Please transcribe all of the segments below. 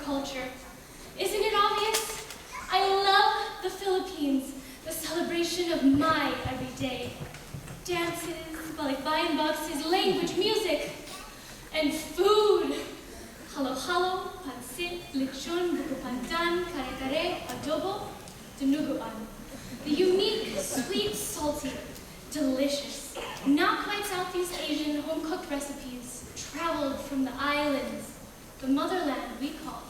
culture. Isn't it obvious? I love the Philippines, the celebration of my everyday. Dances, balikbayan boxes, language, music, and food. Halo-halo, pansit, lechon, buko pandan, kare-kare, adobo, dinuguan. The unique, sweet, salty, delicious, not quite Southeast Asian home-cooked recipes traveled from the islands, the motherland we call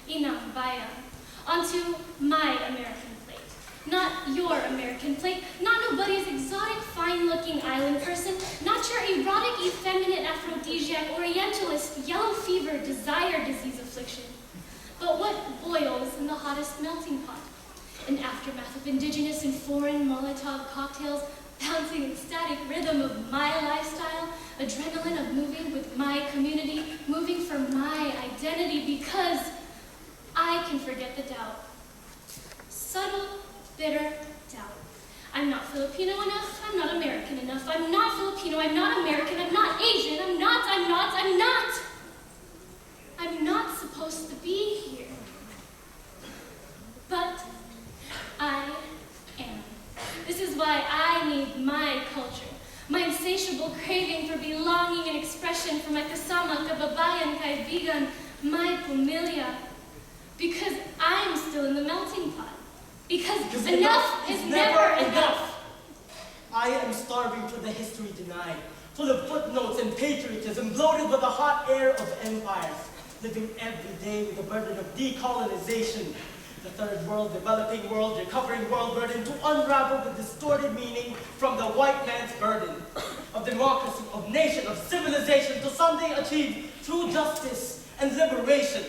Inang Bayan, onto my American plate. Not your American plate, not nobody's exotic, fine-looking island person, not your erotic, effeminate, aphrodisiac, orientalist, yellow fever, desire disease affliction, but what boils in the hottest melting pot, an aftermath of indigenous and foreign Molotov cocktails, bouncing ecstatic rhythm of my lifestyle, adrenaline of moving with my community, moving for my identity, because I can forget the doubt. Subtle, bitter doubt. I'm not Filipino enough, I'm not American enough, I'm not Filipino, I'm not American, I'm not Asian, I'm not supposed to be here. But I am. This is why I need my culture, my insatiable craving for belonging and expression for my kasama, kababayan, kaibigan, my pamilya. Because I'm still in the melting pot. Because enough is never enough. I am starving for the history denied, full of footnotes and patriotism, bloated with the hot air of empires, living every day with the burden of decolonization. The third world, developing world, recovering world burden to unravel the distorted meaning from the white man's burden of democracy, of nation, of civilization to someday achieve true justice and liberation.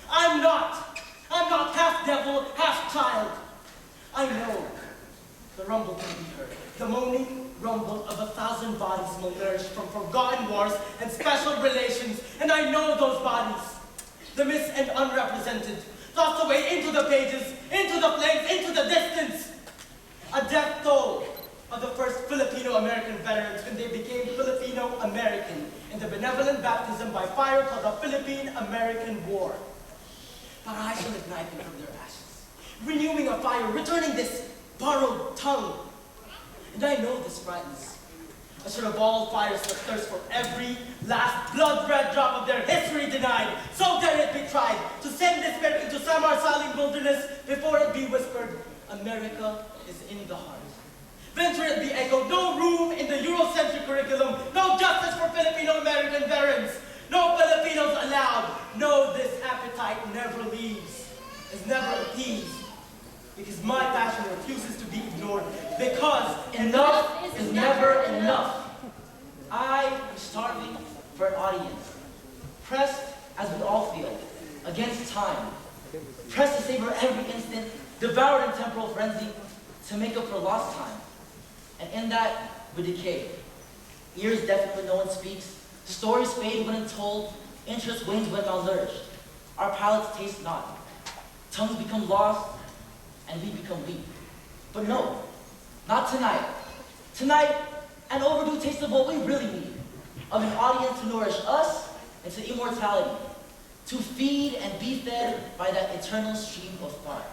I'm not half devil, half child. I know the rumble can be heard, the moaning rumble of 1,000 bodies malnourished from forgotten wars and special relations, and I know those bodies, the missed and unrepresented, tossed away into the pages, into the flames, into the distance. A death toll of the first Filipino-American veterans when they became Filipino-American in the benevolent baptism by fire called the Philippine-American War. But I shall ignite them from their ashes, renewing a fire, returning this borrowed tongue. And I know this frightens. I should have all fires that thirst for every last blood-red drop of their history denied. So dare it be tried to send this spirit into Samar-Saling wilderness before it be whispered, America is in the heart. Venture it be echoed, no room in the Eurocentric curriculum, no justice for Filipino-American veterans, no Filipinos allowed. No, this appetite never leaves, is never appeased, because my passion refuses to be ignored, because enough is never enough. I am starving for an audience, pressed as we all feel, against time, pressed to savor every instant, devoured in temporal frenzy, to make up for lost time. And in that, we decay. Ears deafen when no one speaks, stories fade when untold, interest wanes when malnourished. Our palates taste not, tongues become lost, and we become weak. But no, not tonight. Tonight, an overdue taste of what we really need, of an audience to nourish us into immortality, to feed and be fed by that eternal stream of thought,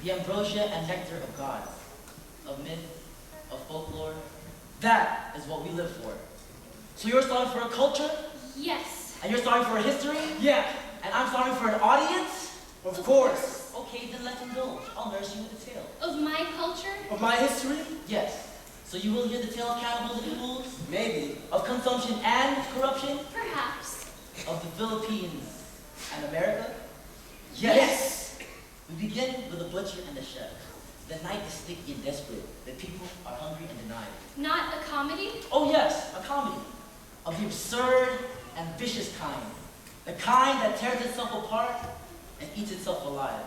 the ambrosia and nectar of God, of myth, of folklore. That is what we live for. So you're starving for a culture? Yes. And you're starving for a history? Yeah. And I'm starving for an audience? Of course. Okay, then let's indulge. I'll nourish you with a tale. Of my culture? Of my history? Yes. So you will hear the tale of cannibals and fools? Maybe. Of consumption and corruption? Perhaps. Of the Philippines and America? Yes. We begin with the butcher and the chef. The night is sticky and desperate. The people are hungry and denied. Not a comedy? Oh yes, a comedy. Of the absurd and vicious kind. The kind that tears itself apart and eats itself alive.